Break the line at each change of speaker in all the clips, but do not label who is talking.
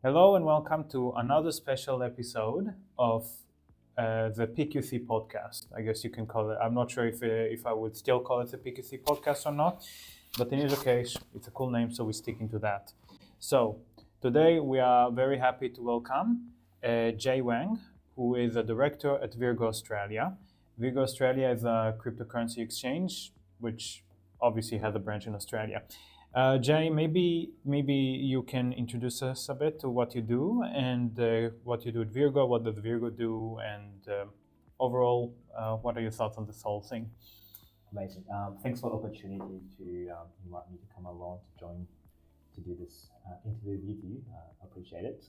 Hello and welcome to another special episode of the PQC podcast. I guess you can call it. I'm not sure if I would still call it the PQC podcast or not, but in either case, it's a cool name, so we're sticking to that. So today we are very happy to welcome Jay Wang, who is a director at Virgo Australia. Virgo Australia is a cryptocurrency exchange, which obviously has a branch in Australia. Jay, maybe you can introduce us a bit to what you do and what you do at Virgo. What does Virgo do, and overall, what are your thoughts on this whole thing?
Amazing. Thanks for the opportunity to invite me to come along to do this interview with you. Appreciate it.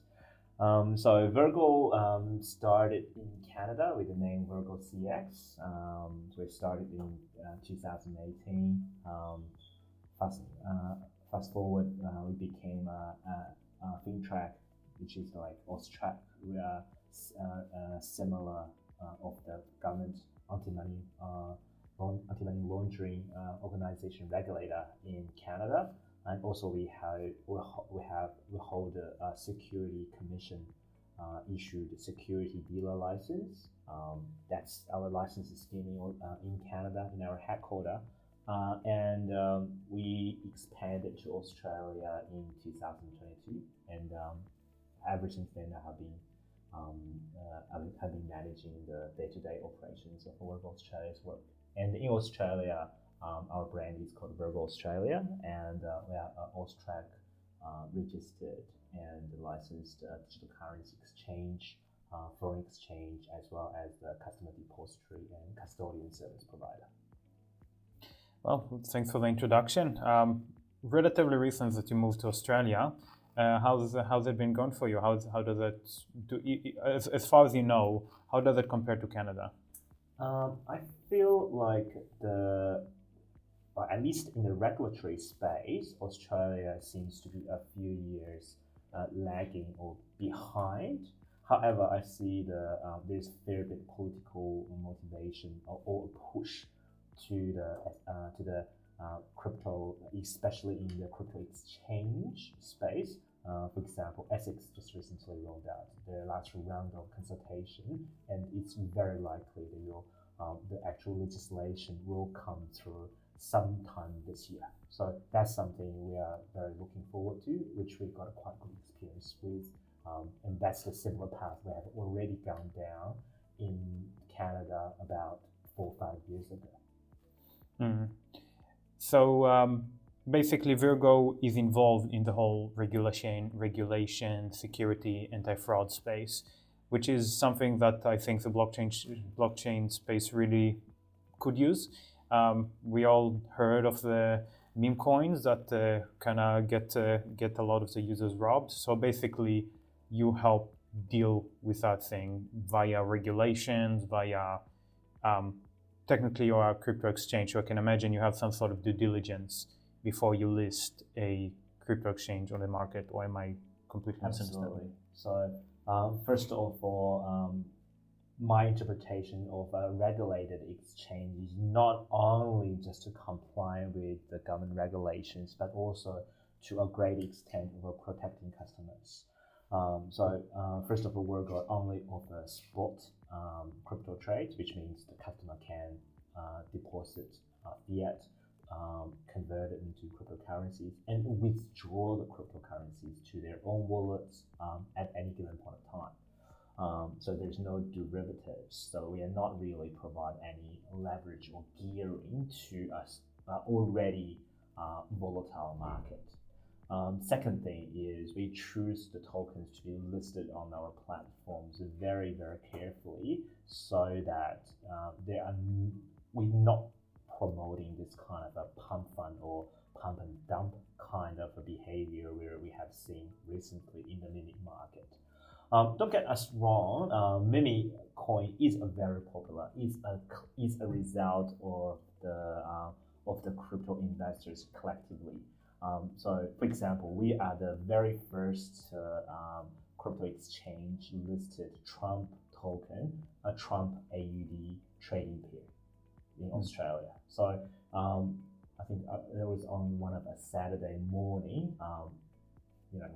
So Virgo started in Canada with the name Virgo CX. So it started in 2018. Fast forward, we became a FinTrack, which is like Austrac, similar of the government anti-money laundering organization regulator in Canada, and also we hold a security commission issued security dealer license. That's our license scheme in Canada in our headquarters. And we expanded to Australia in 2022, and ever since then I have been managing the day-to-day operations of Virgo Australia's work. And in Australia, our brand is called Virgo Australia, and we are Austrac registered and licensed digital currency exchange, foreign exchange, as well as the customer depository and custodian service provider.
Well, thanks for the introduction. Relatively recent that you moved to Australia. How's it been going for you? How does it do? As far as you know, how does it compare to Canada?
I feel like at least in the regulatory space, Australia seems to be a few years lagging or behind. However, I see there's fair bit political motivation or push to the crypto, especially in the crypto exchange space. For example, Essex just recently rolled out their last round of consultation, and it's very likely that the actual legislation will come through sometime this year. So that's something we are very looking forward to, which we've got a quite good experience with, and that's the similar path we have already gone down in Canada about 4 or 5 years ago.
Mm. So basically, Virgo is involved in the whole regulation, security, anti-fraud space, which is something that I think the blockchain space really could use. We all heard of the meme coins that kind of get a lot of the users robbed. So basically, you help deal with that thing via regulations, via technically you're a crypto exchange, so I can imagine you have some sort of due diligence before you list a crypto exchange on the market, or am I completely misunderstanding?
Absolutely. So first of all, my interpretation of a regulated exchange is not only just to comply with the government regulations, but also to a great extent of protecting customers. First of all, Virgo only offers spot crypto trades, which means the customer can deposit fiat, convert it into cryptocurrencies, and withdraw the cryptocurrencies to their own wallets at any given point of time. So there's no derivatives. So we are not really provide any leverage or gearing to us already volatile market. Second thing is we choose the tokens to be listed on our platforms very, very carefully, so that we're not promoting this kind of a pump fund or pump and dump kind of a behavior where we have seen recently in the meme market. Don't get us wrong. Meme coin is a very popular. Is a result of the crypto investors collectively. So, for example, we are the very first crypto exchange listed Trump token, a Trump AUD trading pair in Australia. So, I think it was on one of a Saturday morning,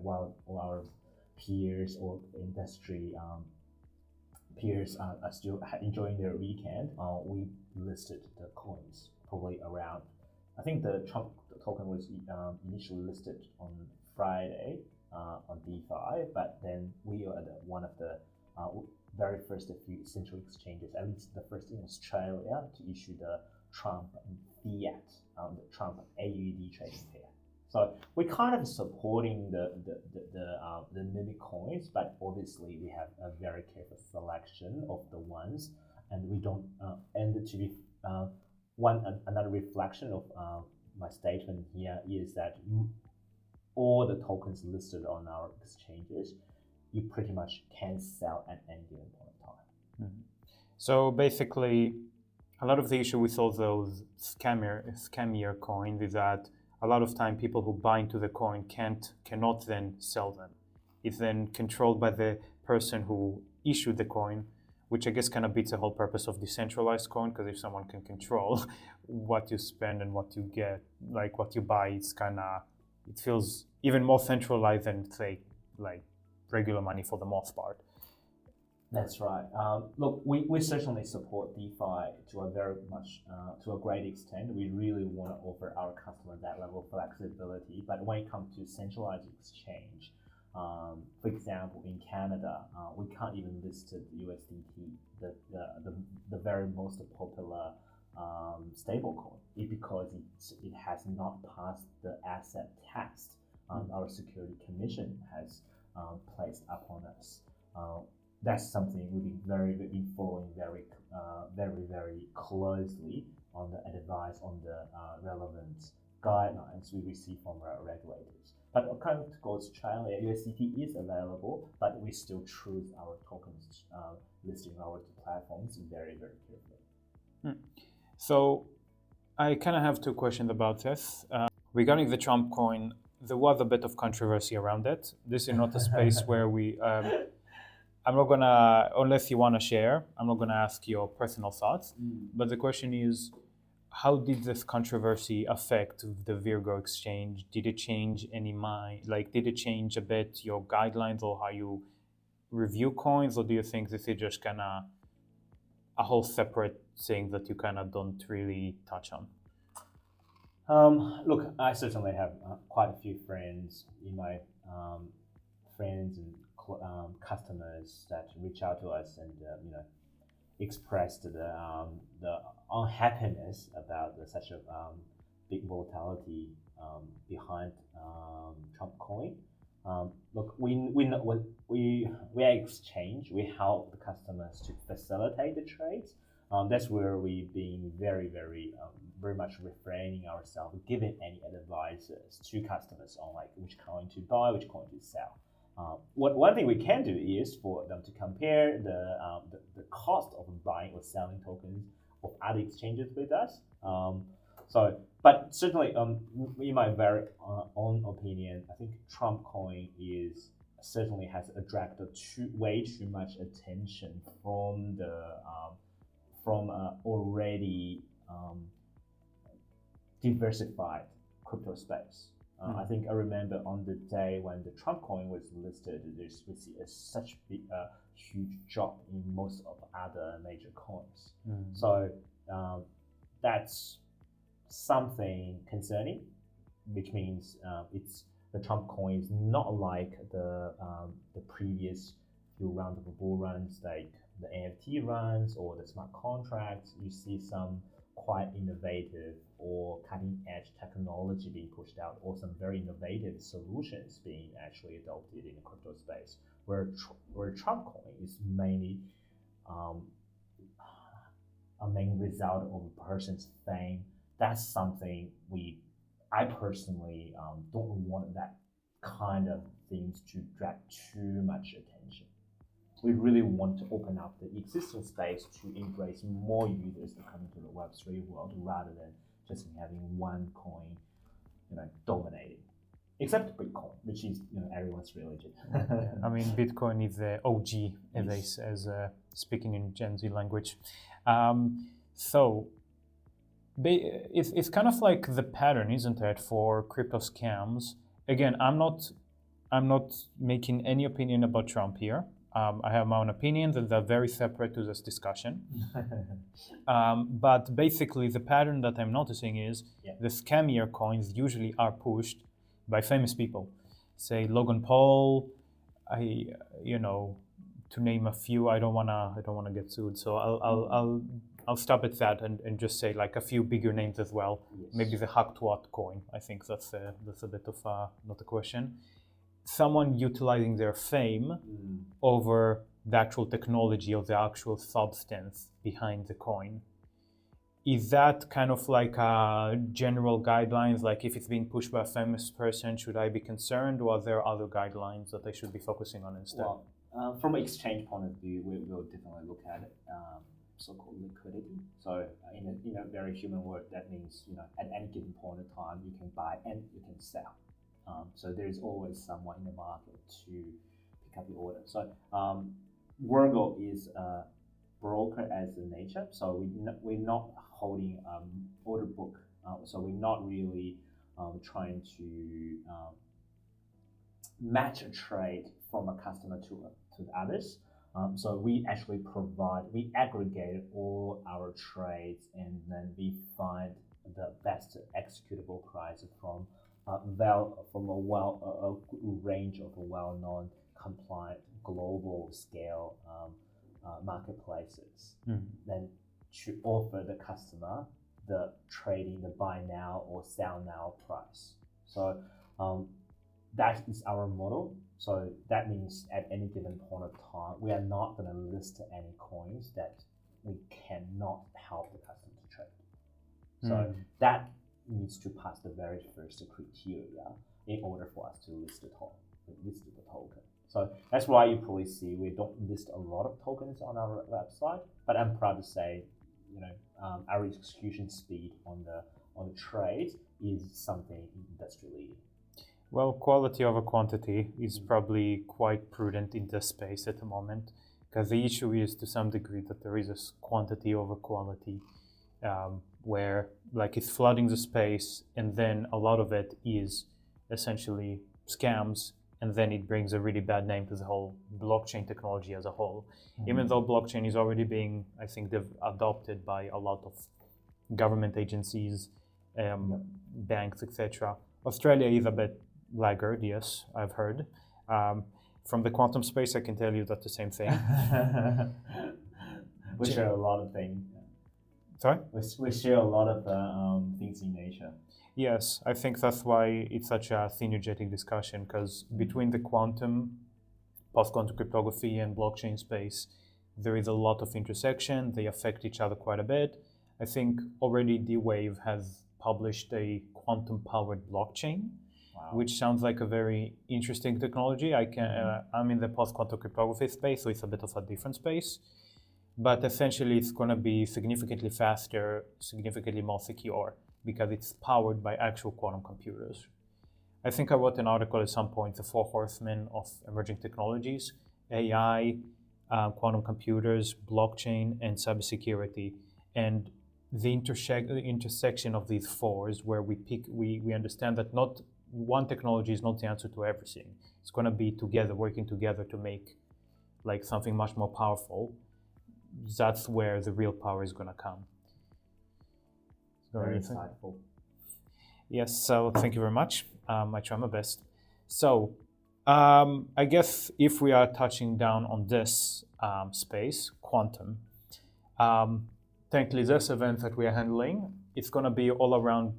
while our peers or industry peers are still enjoying their weekend, we listed the coins probably around. I think the Trump token was initially listed on Friday on DeFi, but then we are one of the very first few central exchanges, at least the first in Australia, to issue the Trump fiat, the Trump AUD trading pair. So we're kind of supporting the meme coins, but obviously we have a very careful selection of the ones, and we don't. And to be another reflection of my statement here is that all the tokens listed on our exchanges, you pretty much can sell at any given point in time.
Mm-hmm. So basically, a lot of the issue with all those scammier coins is that a lot of time people who buy into the coin cannot then sell them. It's then controlled by the person who issued the coin, which I guess kind of beats the whole purpose of decentralized coin, because if someone can control what you spend and what you get, like what you buy, it feels even more centralized than, say, like regular money for the most part.
That's right. Look, we certainly support DeFi to a very much, to a great extent. We really want to offer our customers that level of flexibility. But when it comes to centralized exchange, for example, in Canada, we can't even list the USDT, the very most popular stablecoin, because it has not passed the asset test our security commission has placed upon us. That's something we've been following very closely on the advice on the relevant guidelines we receive from our regulators. But according to Australia, USDT is available, but we still choose our tokens listing our platforms very carefully.
So I kind of have two questions about this. Regarding the Trump coin, there was a bit of controversy around it. This is not a space where we... I'm not gonna, unless you wanna share, I'm not gonna ask your personal thoughts. But the question is, how did this controversy affect the Virgo exchange? Did it change did it change a bit your guidelines or how you review coins? Or do you think this is just kinda a whole separate thing that you kinda don't really touch on?
Look, I certainly have quite a few friends in my friends and customers that reach out to us and expressed the unhappiness about such a big volatility behind Trump coin. Look, we know what we exchange. We help the customers to facilitate the trades. That's where we've been very much refraining ourselves, giving any advices to customers on like which coin to buy, which coin to sell. One thing we can do is for them to compare the cost of buying or selling tokens of other exchanges with us. But certainly, in my very own opinion, I think Trump coin certainly has attracted way too much attention from already diversified crypto space. I think I remember on the day when the Trump coin was listed, we see such huge drop in most of other major coins. So that's something concerning, which means the Trump coin is not like the previous few rounds of bull runs, like the NFT runs or the smart contracts. You see some quite innovative or cutting-edge technology being pushed out, or some very innovative solutions being actually adopted in the crypto space, where Trump coin is mainly a main result of a person's fame. That's something I personally don't want that kind of things to drag too much attention. We really want to open up the existing space to embrace more users to come into the Web3 world, rather than just having one coin, dominating. Except Bitcoin, which is everyone's religion.
I mean, Bitcoin is the OG, as speaking in Gen Z language. So it's kind of like the pattern, isn't it, for crypto scams? Again, I'm not I'm not making any opinion about Trump here. I have my own opinions, and they're very separate to this discussion. But basically, the pattern that I'm noticing is the scammier coins usually are pushed by famous people. Say Logan Paul, to name a few. I don't wanna get sued, so I'll stop at that and just say like a few bigger names as well.
Yes.
Maybe the hacked what coin. I think that's a bit of not a question. Someone utilizing their fame over the actual technology or the actual substance behind the coin. Is that kind of like general guidelines? Like if it's being pushed by a famous person, should I be concerned, or are there other guidelines that I should be focusing on instead?
Well, from an exchange point of view, we'll definitely look at so-called liquidity. So in a very human word, that means at any given point in time, you can buy and you can sell. So there's always someone in the market to pick up the order. So Virgo is a broker as a nature. So we're not holding order book. So we're not really trying to match a trade from a customer to the others. So we actually we aggregate all our trades, and then we find the best executable price from a range of well-known, compliant, global scale marketplaces. Then to offer the customer the trading, the buy now or sell now price. So that is our model. So that means at any given point of time, we are not going to list any coins that we cannot help the customer to trade. So that needs to pass the very first criteria in order for us to list the token. So that's why you probably see we don't list a lot of tokens on our website, but I'm proud to say, our execution speed on the trades is something industry leading.
Well, quality over quantity is probably quite prudent in this space at the moment, because the issue is to some degree that there is a quantity over quality, where like it's flooding the space, and then a lot of it is essentially scams, and then it brings a really bad name to the whole blockchain technology as a whole. Even though blockchain is already being, I think, adopted by a lot of government agencies, banks, etc. Australia is a bit laggard, yes, I've heard. From the quantum space, I can tell you that's the same thing.
We share a lot of things.
Sorry?
We share a lot of things in Asia.
Yes, I think that's why it's such a synergetic discussion, because between the quantum, post-quantum cryptography and blockchain space, there is a lot of intersection. They affect each other quite a bit. I think already D-Wave has published a quantum-powered blockchain, which sounds like a very interesting technology. I'm in the post-quantum cryptography space, so it's a bit of a different space. But essentially, it's going to be significantly faster, significantly more secure, because it's powered by actual quantum computers. I think I wrote an article at some point, the 4 horsemen of emerging technologies: AI, quantum computers, blockchain, and cybersecurity. And the intersection of these fours, where we understand that not one technology is not the answer to everything. It's going to be together, working together to make like something much more powerful. That's where the real power is going to come.
Very insightful.
Yes, so thank you very much. I try my best. So I guess if we are touching down on this space, quantum, thankfully this event that we are handling, it's going to be all around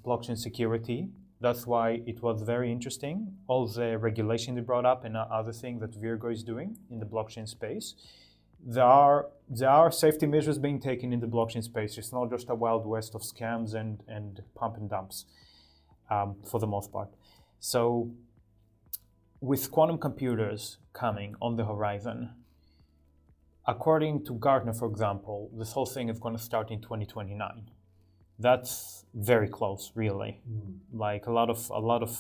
blockchain security. That's why it was very interesting. All the regulation they brought up and other things that Virgo is doing in the blockchain space. There are safety measures being taken in the blockchain space. It's not just a wild west of scams and pump and dumps for the most part. So with quantum computers coming on the horizon, according to Gartner, for example, this whole thing is going to start in 2029. That's very close, really. Like a lot of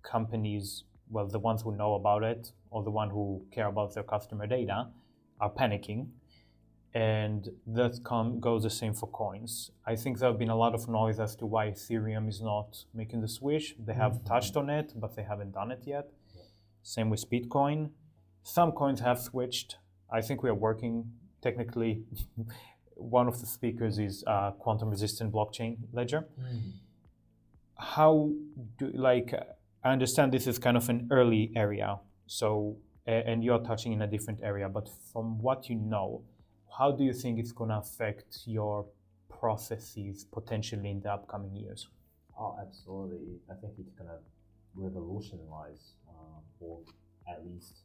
companies, well, the ones who know about it or the ones who care about their customer data, are panicking. And that goes the same for coins. I think there have been a lot of noise as to why Ethereum is not making the switch. They have touched on it, but they haven't done it yet.
Yeah.
Same with Bitcoin. Some coins have switched. I think we are working technically. One of the speakers is quantum resistant blockchain ledger. How do, like, I understand this is kind of an early area, so, and you're touching in a different area, but from what you know, how do you think it's going to affect your processes potentially in the upcoming years?
Oh, absolutely. I think it's going to revolutionize or at least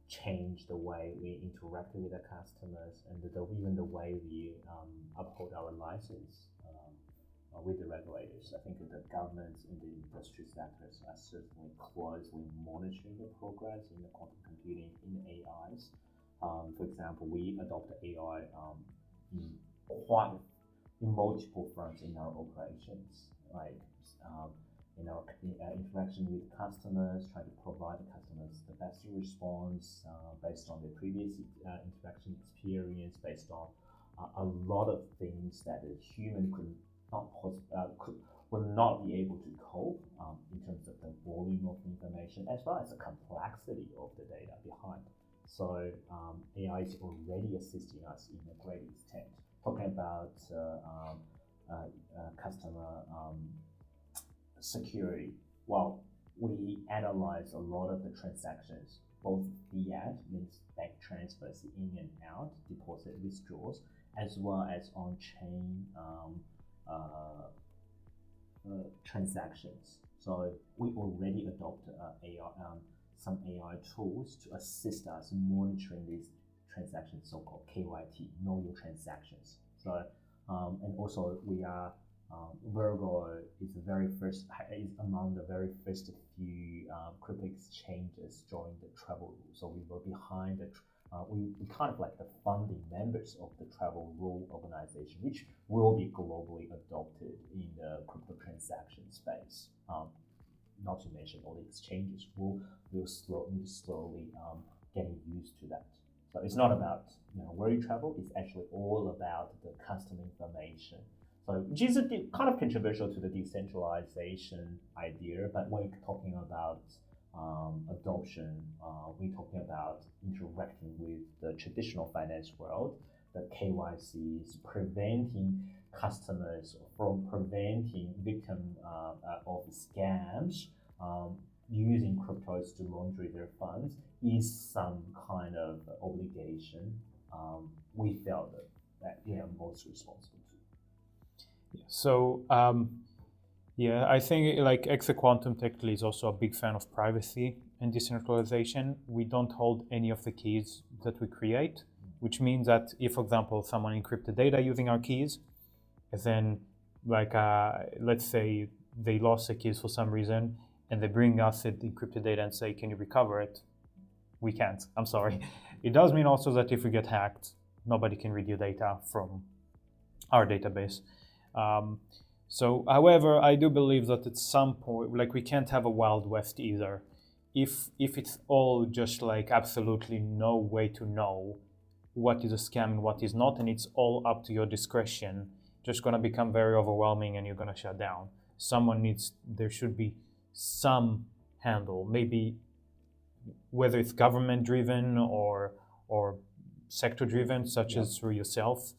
change the way we interact with the customers and even the way we uphold our license with the regulators. I think the governments and the industry sectors are certainly closely monitoring the progress in the quantum computing in AIs. For example, we adopt AI in multiple fronts in our operations, like in our interaction with customers, trying to provide the customers the best response based on their previous interaction experience, based on a lot of things that a human will not be able to cope in terms of the volume of information as well as the complexity of the data behind. So AI is already assisting us in a great extent. Talking about customer security, well, we analyze a lot of the transactions, both fiat, means bank transfers in and out, deposit withdrawals, as well as on-chain transactions. So we already adopted some AI tools to assist us monitoring these transactions, so-called KYT, know your transactions. So and also we are Virgo is among the very first few crypto exchanges joined the travel rule. So we were behind the we kind of like the founding members of the travel rule organization, which will be globally adopted in the crypto transaction space. Not to mention all the exchanges will slowly getting used to that. So it's not about where you travel. It's actually all about the customer information. So which is kind of controversial to the decentralization idea, but when we're talking about adoption, we're talking about interacting with the traditional finance world. The KYC is preventing customers from preventing victims of scams using cryptos to launder their funds is some kind of obligation we felt that we are most responsible to.
So yeah, I think like ExeQuantum technically is also a big fan of privacy and decentralization. We don't hold any of the keys that we create, which means that if, for example, someone encrypted data using our keys, and then like let's say they lost the keys for some reason, and they bring us the encrypted data and say, can you recover it? We can't, I'm sorry. It does mean also that if we get hacked, nobody can read your data from our database. So, however, I do believe that at some point, like we can't have a Wild West either. If it's all just like absolutely no way to know what is a scam and what is not, and it's all up to your discretion, just gonna become very overwhelming and you're gonna shut down. There should be some handle, maybe whether it's government driven or sector driven, such as through yourself,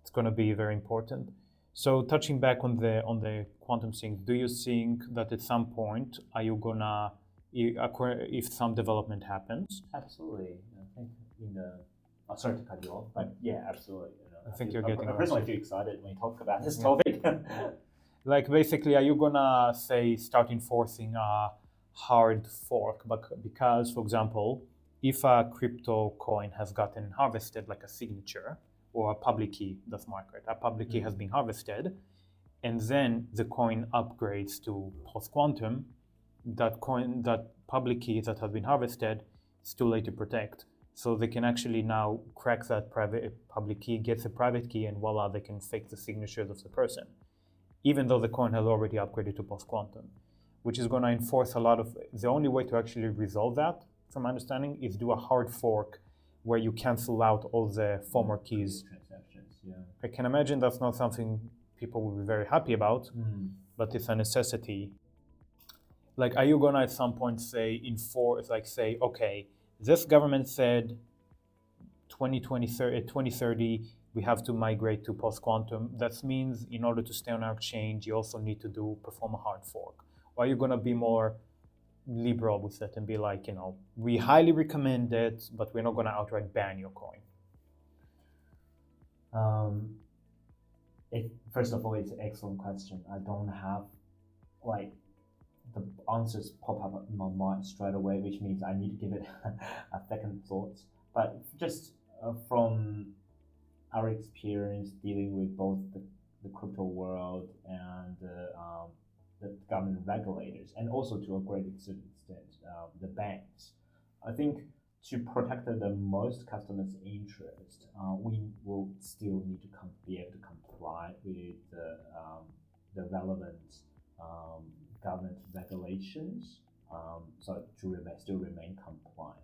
it's gonna be very important. So touching back on the quantum thing, do you think that at some point are you gonna, if some development happens?
Absolutely. I think sorry to cut you off, but yeah, absolutely.
I think you're getting.
I personally feel excited when you talk about this topic.
Like basically, are you gonna start enforcing a hard fork? But because, for example, if a crypto coin has gotten harvested, like a signature, or a public key, that's market. A public key has been harvested, and then the coin upgrades to post-quantum. That public key that has been harvested, it's too late to protect. So they can actually now crack that public key, get the private key, and voila, they can fake the signatures of the person, even though the coin has already upgraded to post-quantum, which is going to enforce a lot of. The only way to actually resolve that, from my understanding, is do a hard fork where you cancel out all the former keys.
Transactions, yeah.
I can imagine that's not something people will be very happy about, but it's a necessity. Like, are you gonna at some point say say, okay, this government said 2030 we have to migrate to post-quantum. That means in order to stay on our exchange, you also need to perform a hard fork. Or are you gonna be more liberal with it and be like, we highly recommend it, but we're not gonna outright ban your coin?
First of all, it's an excellent question. I don't have the answers pop up in my mind straight away, which means I need to give it a second thought. But just from our experience dealing with both the crypto world and the government regulators, and also to a great extent the banks, I think to protect the most customers' interest, we will still need to be able to comply with the relevant government regulations, so to still remain compliant.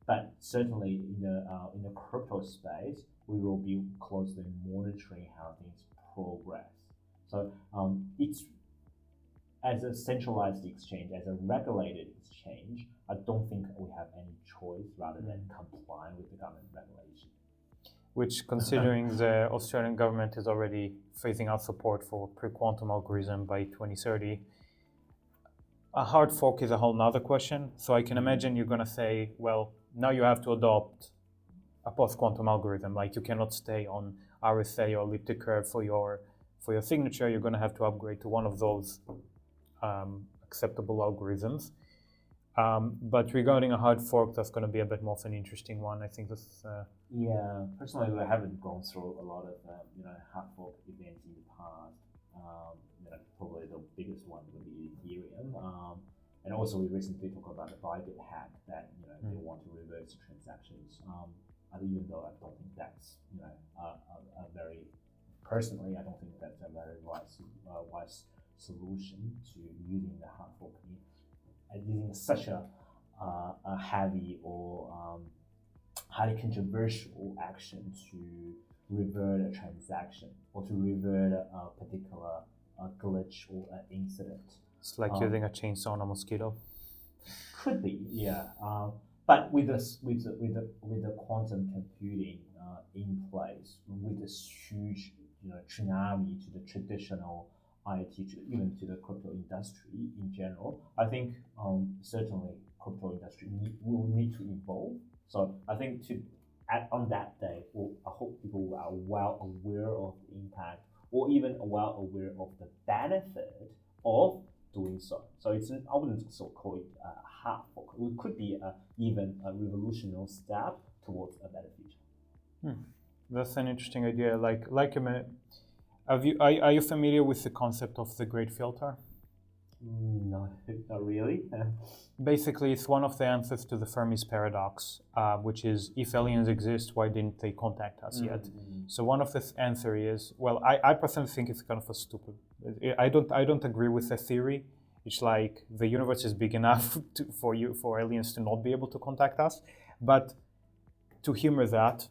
But certainly in the crypto space, we will be closely monitoring how things progress. So it's as a centralized exchange, as a regulated exchange, I don't think we have any choice rather than comply with the government regulation.
Which, considering the Australian government is already phasing out support for pre-quantum algorithm by 2030, a hard fork is a whole nother question. So I can imagine you're going to say, well, now you have to adopt a post-quantum algorithm. Like, you cannot stay on RSA or elliptic curve for your signature. You're going to have to upgrade to one of those acceptable algorithms. But regarding a hard fork, that's going to be a bit more of an interesting one. I think that's...
Yeah, personally, we haven't gone through a lot of hard fork events in the past. Probably the biggest one would be Ethereum. And also, we recently talked about the Bybit hack that they want to reverse transactions. Even though I don't think that's a very personally, I don't think that's a very wise solution to using the hard fork, using such a heavy or highly controversial action to revert a transaction or to revert a particular glitch or an incident.
It's like using a chainsaw on a mosquito.
Could be, yeah. But with the quantum computing in place, with this huge tsunami to the traditional IT, even to the crypto industry in general, I think certainly crypto industry will need to evolve. So I think on that day, I hope people are well aware of the impact, or even well aware of the benefit of doing so. So I wouldn't so call it a hard fork. It could be even a revolutionary step towards a better future.
That's an interesting idea. Are you familiar with the concept of the great filter?
No, not really.
Basically, it's one of the answers to the Fermi's paradox, which is, if aliens exist, why didn't they contact us yet? So one of the answer is, well, I personally think it's kind of a stupid. I don't agree with the theory. It's like the universe is big enough for aliens to not be able to contact us. But to humor that,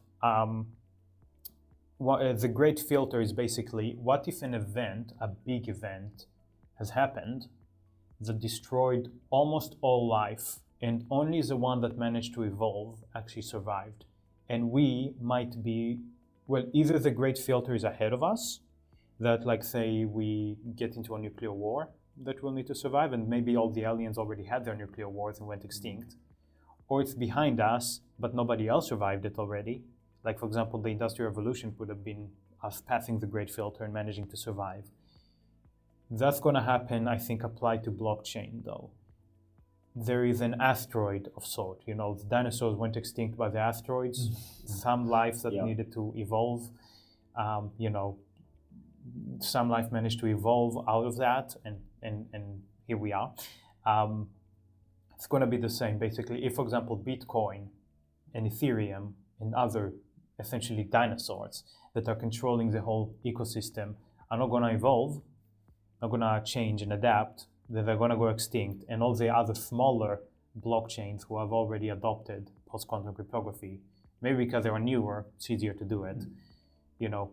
the great filter is basically, what if an event, a big event, has happened that destroyed almost all life, and only the one that managed to evolve actually survived? And we might be, well, either the great filter is ahead of us, that, like, say we get into a nuclear war that will need to survive, and maybe all the aliens already had their nuclear wars and went extinct, or it's behind us, but nobody else survived it already. Like, for example, the Industrial Revolution would have been us passing the great filter and managing to survive. That's going to happen, I think, applied to blockchain, though. There is an asteroid of sort. The dinosaurs went extinct by the asteroids. Some life that needed to evolve, some life managed to evolve out of that, and here we are. It's going to be the same, basically. If, for example, Bitcoin and Ethereum and other, essentially, dinosaurs that are controlling the whole ecosystem are not going to evolve, are going to change and adapt, then they're going to go extinct, and all the other smaller blockchains who have already adopted post-quantum cryptography. Maybe because they are newer, it's easier to do it.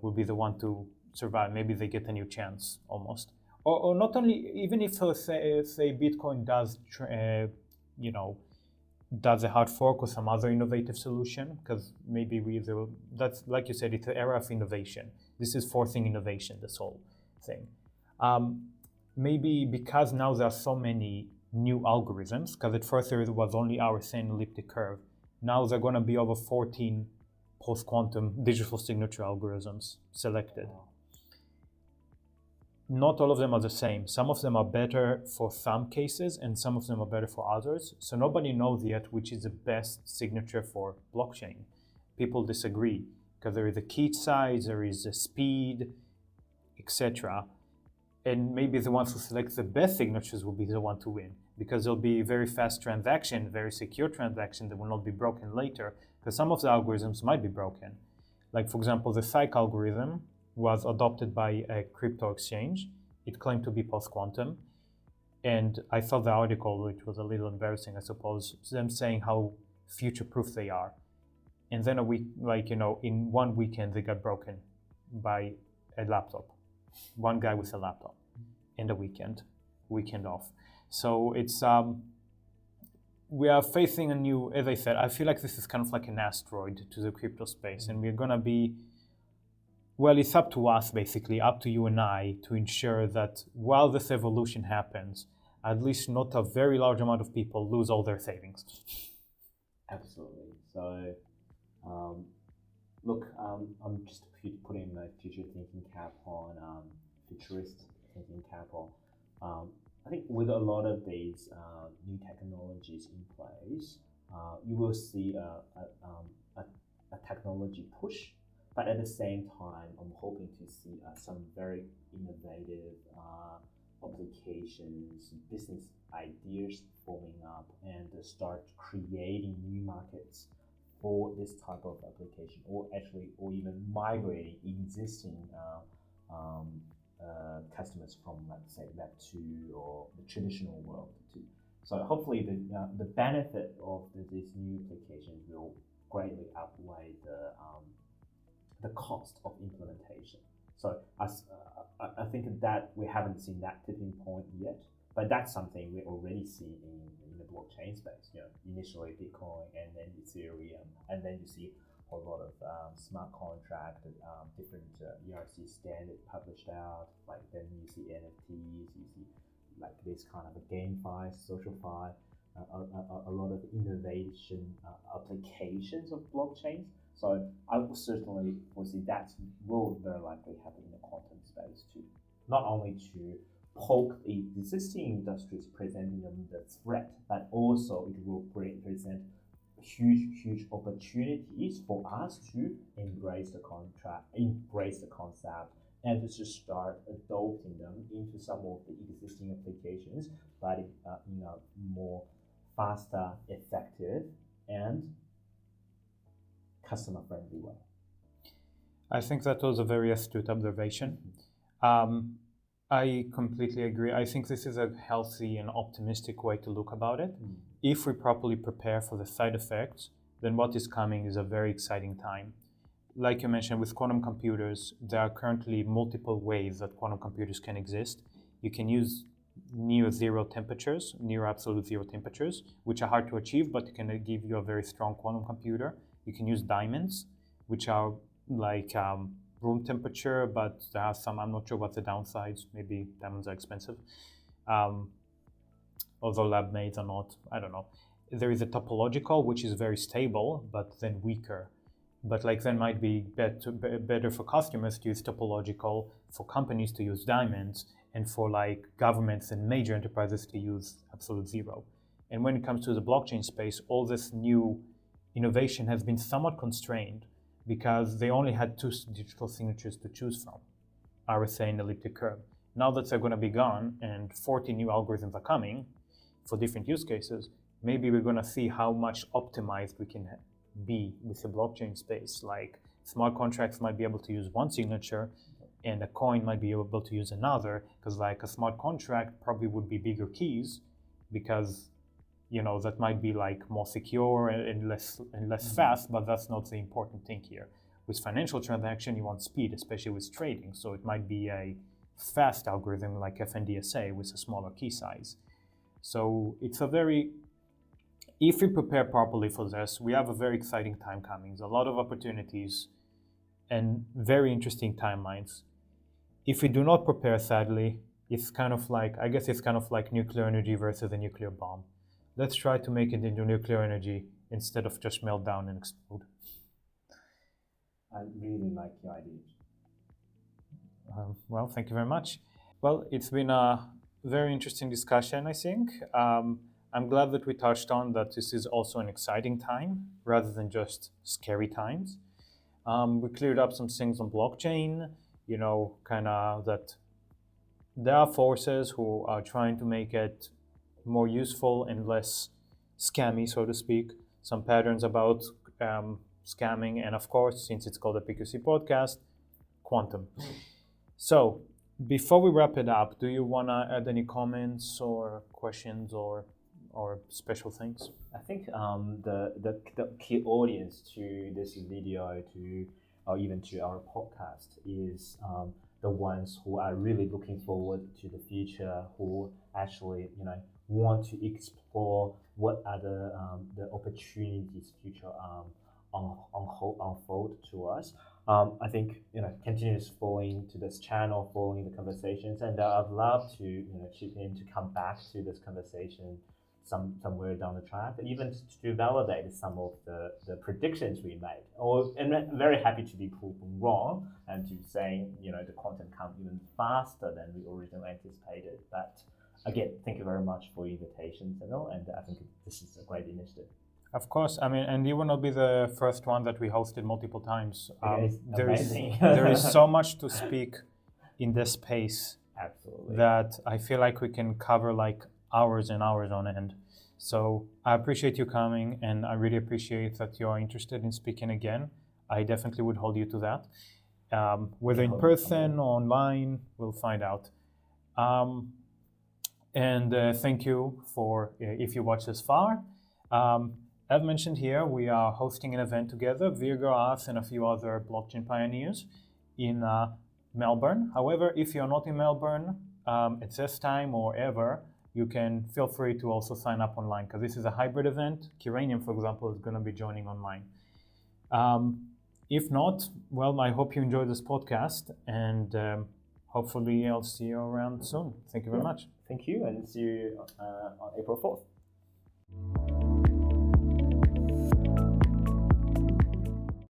Will be the one to survive. Maybe they get a new chance almost. Or not only, even if say Bitcoin does, does a hard fork or some other innovative solution, because maybe that's like you said, it's an era of innovation. This is forcing innovation, this whole thing. Maybe because now there are so many new algorithms, because at first there was only RSA elliptic curve. Now there are going to be over 14 post-quantum digital signature algorithms selected. Not all of them are the same. Some of them are better for some cases and some of them are better for others. So nobody knows yet which is the best signature for blockchain. People disagree because there is a key size, there is a speed, etc. And maybe the ones who select the best signatures will be the one to win, because there'll be very fast transaction, very secure transaction that will not be broken later, because some of the algorithms might be broken. Like, for example, the Cyc algorithm was adopted by a crypto exchange. It claimed to be post-quantum. And I saw the article, which was a little embarrassing, I suppose, them saying how future-proof they are. And then in 1 weekend, they got broken by a laptop. One guy with a laptop in the weekend off. So it's, we are facing a new, as I said, I feel like this is kind of like an asteroid to the crypto space. And we're gonna be, well, it's up to us, basically, up to you and I, to ensure that while this evolution happens, at least not a very large amount of people lose all their savings.
Absolutely. So, look, I'm just putting my future thinking cap on, futurist thinking cap on. I think with a lot of these new technologies in place, you will see a technology push. But at the same time, I'm hoping to see some very innovative applications, business ideas forming up, and start creating new markets for this type of application, or even migrating existing customers from, let's say, Web 2 or the traditional world to. So hopefully the benefit of these new applications will greatly outweigh the cost of implementation. So I think that we haven't seen that tipping point yet, but that's something we already see in the blockchain space. Initially Bitcoin, and then Ethereum, and then you see a lot of smart contract, different ERC standard published out. Like then you see NFTs, you see like this kind of a GameFi, SocialFi, a lot of innovation applications of blockchains. So I will certainly foresee that will very likely happen in the quantum space too. Not only to poke the existing industries presenting them the threat, but also it will present huge opportunities for us to embrace the concept, and to start adopting them into some of the existing applications, but in a more faster, effective, and customer-friendly way.
I think that was a very astute observation. I completely agree. I think this is a healthy and optimistic way to look about it. If we properly prepare for the side effects, then what is coming is a very exciting time. Like you mentioned, with quantum computers, there are currently multiple ways that quantum computers can exist. You can use near absolute zero temperatures, which are hard to achieve, but can give you a very strong quantum computer. You can use diamonds, which are like room temperature, but there are some, I'm not sure what the downsides, maybe diamonds are expensive. Although lab made are not, I don't know. There is a topological, which is very stable, but then weaker. But like then might be better for customers to use topological, for companies to use diamonds, and for like governments and major enterprises to use absolute zero. And when it comes to the blockchain space, all this new innovation has been somewhat constrained because they only had 2 digital signatures to choose from, RSA and elliptic curve. Now that they're going to be gone and 40 new algorithms are coming for different use cases, maybe we're going to see how much optimized we can be with the blockchain space. Like smart contracts might be able to use one signature and a coin might be able to use another, because like a smart contract probably would be bigger keys because that might be like more secure and less fast, but that's not the important thing here. With financial transaction, you want speed, especially with trading. So it might be a fast algorithm like FNDSA with a smaller key size. So it's if we prepare properly for this, we have a very exciting time coming. There's a lot of opportunities and very interesting timelines. If we do not prepare, sadly, it's kind of like nuclear energy versus a nuclear bomb. Let's try to make it into nuclear energy instead of just melt down and explode.
I really like your idea.
Well, thank you very much. Well, it's been a very interesting discussion, I think. I'm glad that we touched on that this is also an exciting time rather than just scary times. We cleared up some things on blockchain, kind of that there are forces who are trying to make it more useful and less scammy, so to speak. Some patterns about scamming, and of course, since it's called a PQC podcast, quantum. So, before we wrap it up, do you want to add any comments or questions or special things?
I think the key audience to this video, or even to our podcast, is the ones who are really looking forward to the future, who actually want to explore what are the opportunities future unfold to us. I think continue following to this channel, following the conversations, and I'd love to chip in to come back to this conversation somewhere down the track, even to validate some of the predictions we made. And I'm very happy to be proven wrong and to saying the content come even faster than we originally anticipated. But again, thank you very much for your invitations and I think this is a great initiative.
Of course, and you will not be the first one that we hosted multiple times. There is so much to speak in this space.
Absolutely.
That I feel like we can cover like hours and hours on end. So I appreciate you coming, and I really appreciate that you're interested in speaking again. I definitely would hold you to that. Whether in person or online, we'll find out. And thank you for if you watch this far. As mentioned here, we are hosting an event together, Virgo, us, and a few other blockchain pioneers in Melbourne. However, if you're not in Melbourne at this time or ever, you can feel free to also sign up online, because this is a hybrid event. Kiranium, for example, is going to be joining online. If not, well, I hope you enjoy this podcast, and hopefully I'll see you around soon. Thank you very much.
Thank you, and see you on April 4th.